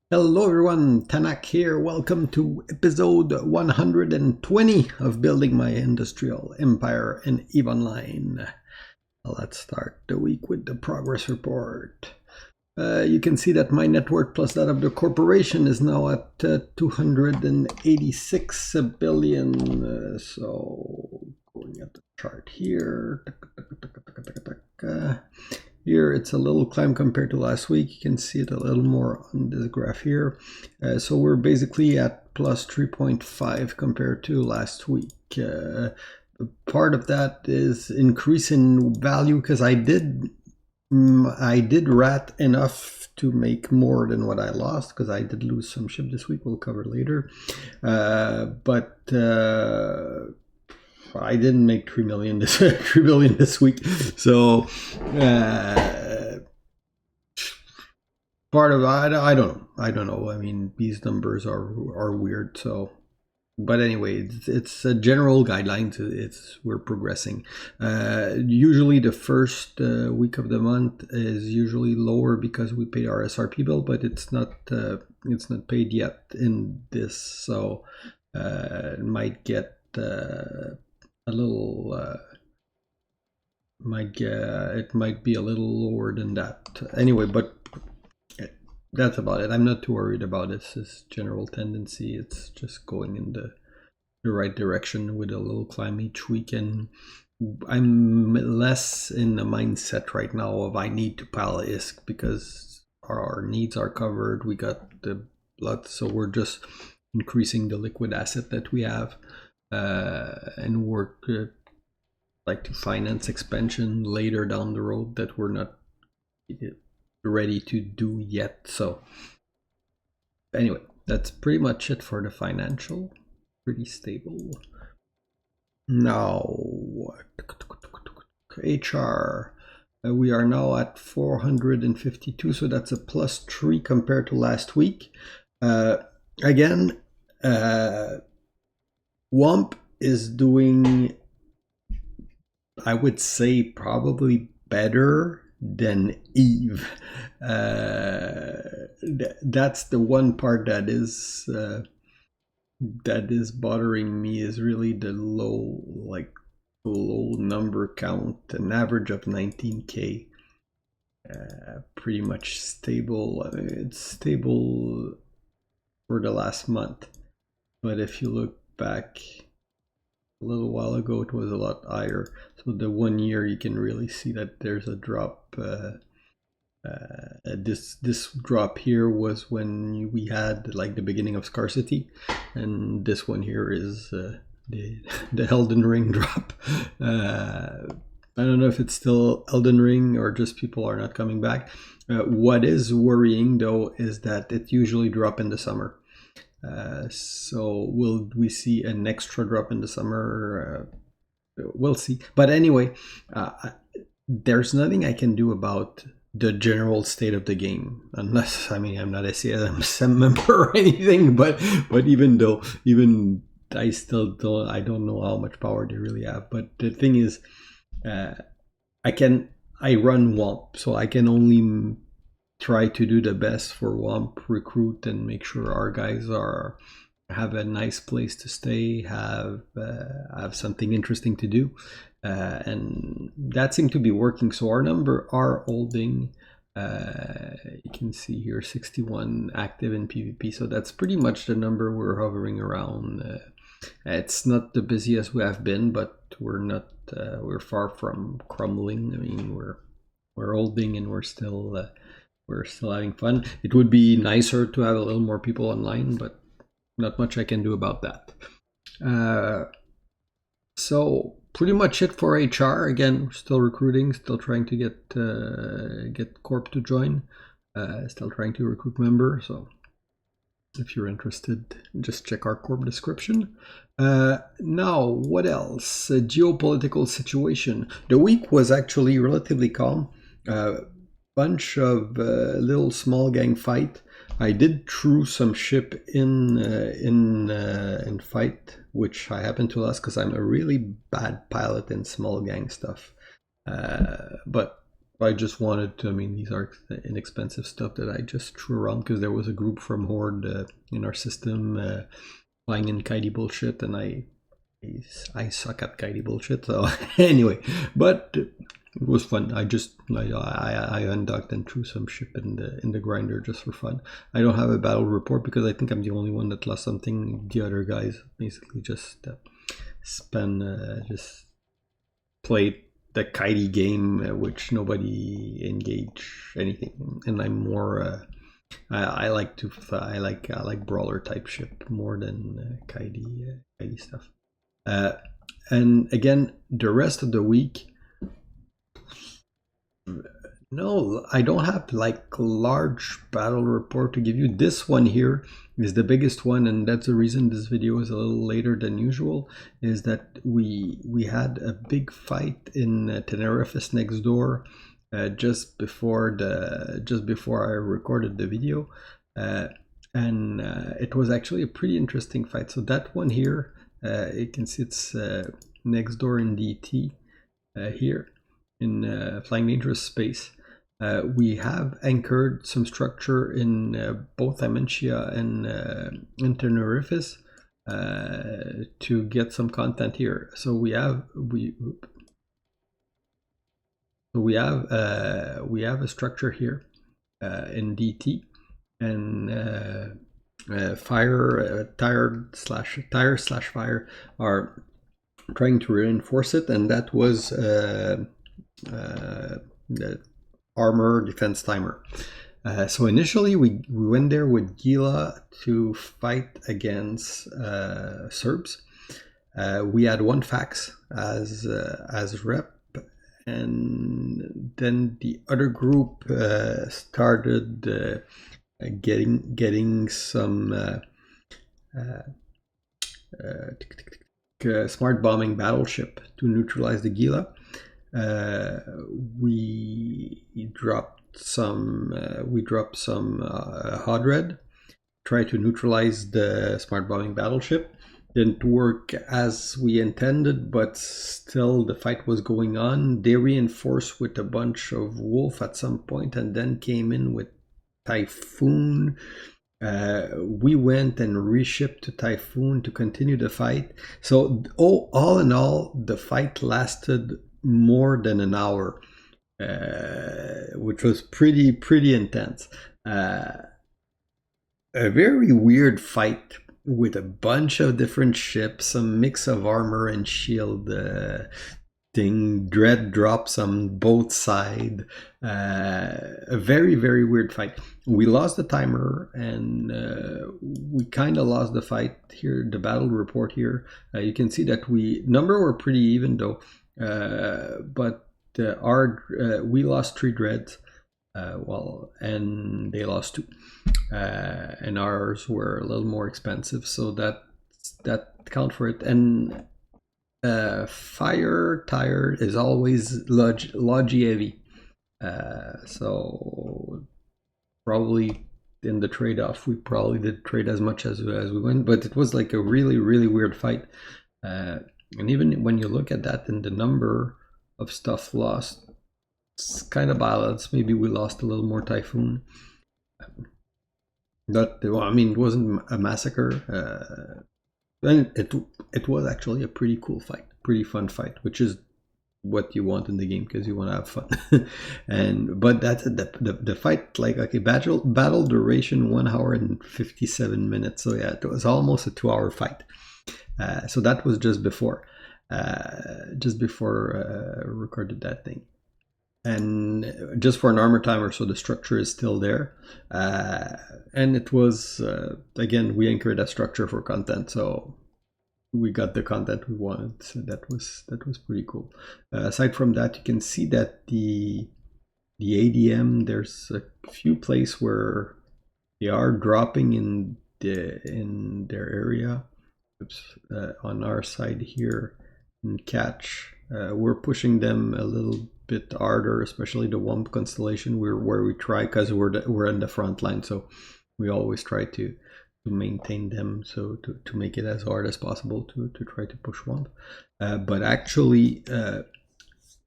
Hello everyone, Tanak here. Welcome to episode 120 of Building My Industrial Empire in EVE Online. Let's start the week with the progress report. You can see that my net worth plus that of the corporation is now at 286 billion. So going at the chart here. Here it's a little climb compared to last week. You can see it a little more on this graph here. So we're basically at plus 3.5 compared to last week. Part of that is increase in value because I did rat enough to make more than what I lost because I did lose some ship this week. We'll cover later. But I didn't make 3 million this 3 billion this week. So part of I don't know. I mean, these numbers are weird. So, but anyway, it's a general guidelines. We're progressing. Usually, the first week of the month is usually lower because we paid our SRP bill, but it's not paid yet in this, so it might get a little. It might be a little lower than that. Anyway, but that's about it. I'm not too worried about this. This general tendency. It's just going in the right direction with a little climb each week, and I'm less in the mindset right now of I need to pile ISK because our needs are covered. We got the blood, so we're just increasing the liquid asset that we have, and work like to finance expansion later down the road that we're not ready to do yet. So anyway, that's pretty much it for the financial. Pretty stable. Now HR, we are now at 452, so that's a plus 3 compared to last week. Again, WOMP is doing, I would say, probably better than EVE. That's the one part that is bothering me, is really the low number count, an average of 19k. Pretty much stable. I mean, it's stable for the last month, but if you look back a little while ago, it was a lot higher. So the 1 year, you can really see that there's a drop. This drop here was when we had like the beginning of scarcity, and this one here is the Elden Ring drop. I don't know if it's still Elden Ring or just people are not coming back. What is worrying though is that it usually drop in the summer. So will we see an extra drop in the summer? We'll see. But anyway, there's nothing I can do about the general state of the game, unless, I mean, I'm not a CSM member or anything, but even I still don't know how much power they really have. But the thing is, I run WOMP, so I can only try to do the best for WOMP, recruit and make sure our guys have a nice place to stay, have something interesting to do, and that seemed to be working. So our number are holding. You can see here 61 active in PvP, so that's pretty much the number we're hovering around. It's not the busiest we have been, but we're not. We're far from crumbling. I mean, we're holding and we're still having fun. It would be nicer to have a little more people online, but not much I can do about that. So pretty much it for HR. Again, we're still recruiting, still trying to get Corp to join, still trying to recruit members. So if you're interested, just check our Corp description. Now, what else? Geopolitical situation. The week was actually relatively calm. Bunch of little small gang fight. I did throw some ship in fight, which I happen to lose because I'm a really bad pilot in small gang stuff. But I just wanted to, I mean, these are inexpensive stuff that I just threw around because there was a group from Horde in our system playing in kitey bullshit, and I suck at kitey bullshit. So anyway, but it was fun. I undocked and threw some ship in the grinder just for fun. I don't have a battle report because I think I'm the only one that lost something. The other guys basically just just played the kitey game, which nobody engage anything. And I'm more. I like brawler type ship more than kitey stuff. And again, the rest of the week, no, I don't have like large battle report to give you. This one here is the biggest one, and that's the reason this video is a little later than usual. Is that we had a big fight in Tenerifis next door just before I recorded the video, and it was actually a pretty interesting fight. So that one here, you can see it's next door in DT here in Flying Dangerous Space. We have anchored some structure in both Dimensia and Tenerifis to get some content here. So we have a structure here in DT, and tire/fire are trying to reinforce it, and that was the armor defense timer. So initially we went there with Gila to fight against Serbs. We had one fax as rep, and then the other group started getting some smart bombing battleship to neutralize the Gila. We dropped some Hodred, tried to neutralize the smart bombing battleship. Didn't work as we intended, but still the fight was going on. They reinforced with a bunch of Wolf at some point, and then came in with Typhoon. We went and reshipped to Typhoon to continue the fight. So all in all, the fight lasted more than an hour, which was pretty intense. A very weird fight with a bunch of different ships, a mix of armor and shield thing, dread drops on both sides. A very weird fight. We lost the timer, and we kind of lost the fight here. The battle report here, you can see that number were pretty even though, but we lost 3 dreads, and they lost 2, and ours were a little more expensive, so that count for it. And fire tire is always logi heavy, so probably in the trade-off we probably did trade as much as we went, but it was like a really weird fight, and even when you look at that in the number of stuff lost, it's kind of balanced. Maybe we lost a little more Typhoon, but I mean, it wasn't a massacre. And it was actually a pretty cool fight, pretty fun fight, which is what you want in the game because you want to have fun. But that's the fight. Like, okay, battle duration 1 hour and 57 minutes. So yeah, it was almost a 2-hour fight. So that was just before recorded that thing. And just for an armor timer, so the structure is still there, and it was again, we anchored that structure for content, so we got the content we wanted. So that was pretty cool. Aside from that, you can see that the ADM, there's a few places where they are dropping in their area. Oops, on our side here in Catch, we're pushing them a little bit harder, especially the Wump constellation, where we try, because we're in the front line, so we always try to maintain them, so to make it as hard as possible to try to push Wump. But actually,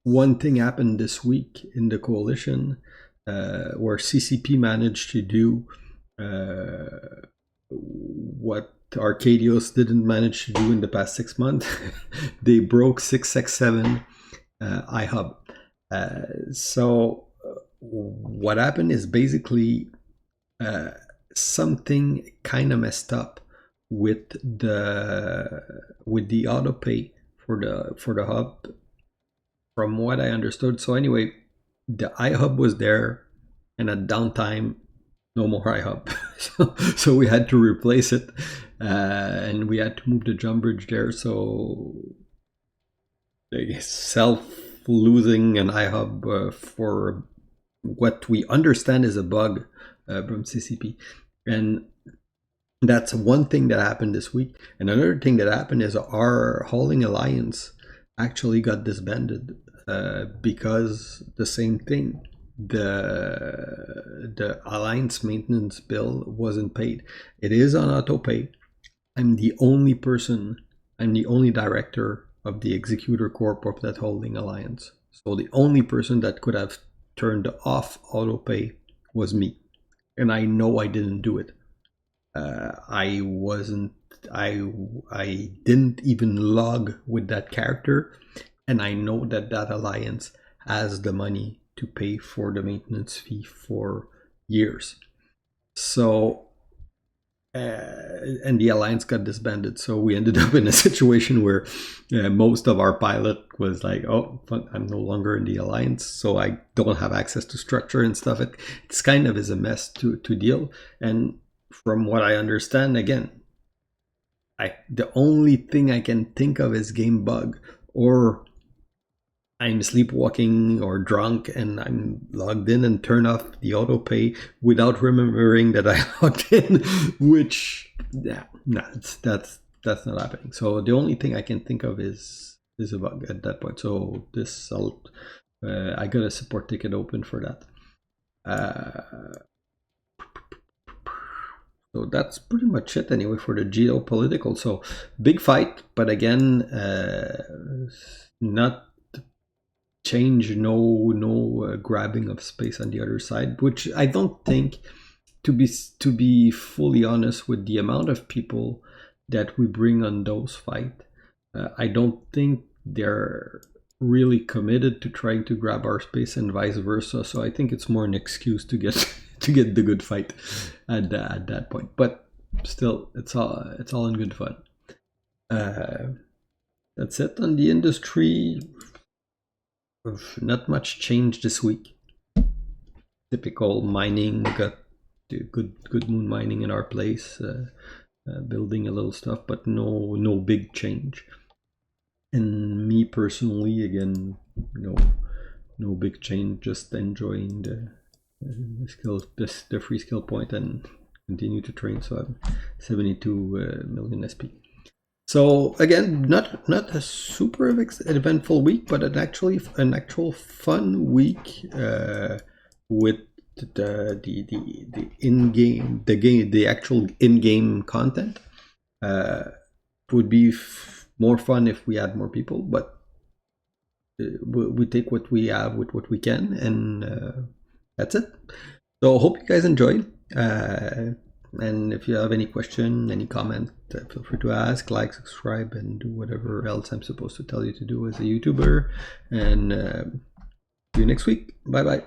one thing happened this week in the coalition where CCP managed to do what Arcadios didn't manage to do in the past 6 months. They broke 667 iHub. So what happened is basically something kind of messed up with the auto pay for the hub, from what I understood. So anyway, the iHub was there, and at downtime, no more iHub. so we had to replace it, and we had to move the jump bridge there. So self-losing an iHub for what we understand is a bug from CCP. And that's one thing that happened this week. And another thing that happened is our hauling alliance actually got disbanded because the same thing. The alliance maintenance bill wasn't paid. It is on auto pay. I'm the only director of the executor corp of that holding alliance. So the only person that could have turned off auto pay was me. And I know I didn't do it. I didn't even log with that character, and I know that alliance has the money to pay for the maintenance fee for years. So and the alliance got disbanded, so we ended up in a situation where most of our pilot was like, oh, I'm no longer in the alliance, so I don't have access to structure and stuff. It's kind of is a mess to deal. And from what I understand, again, the only thing I can think of is game bug, or I'm sleepwalking or drunk and I'm logged in and turn off the auto pay without remembering that I logged in, which that's not happening. So the only thing I can think of is a bug at that point. So I got a support ticket open for that. So that's pretty much it anyway for the geopolitical. So big fight, but again, not change, no grabbing of space on the other side, which I don't think, to be fully honest, with the amount of people that we bring on those fights, I don't think they're really committed to trying to grab our space and vice versa. So I think it's more an excuse to get the good fight at that point. But still, it's all in good fun. That's it on the industry. Not much change this week. Typical mining, got good moon mining in our place, building a little stuff, but no big change. And me personally, again, no big change, just enjoying the free skill point and continue to train. So I'm 72 million SP. So again, not a super eventful week, but an actual fun week with the in-game the actual in-game content. Would be more fun if we had more people, but we take what we have with what we can, and that's it. So hope you guys enjoyed. And if you have any question, any comment, feel free to ask, like, subscribe, and do whatever else I'm supposed to tell you to do as a YouTuber. And see you next week. Bye bye.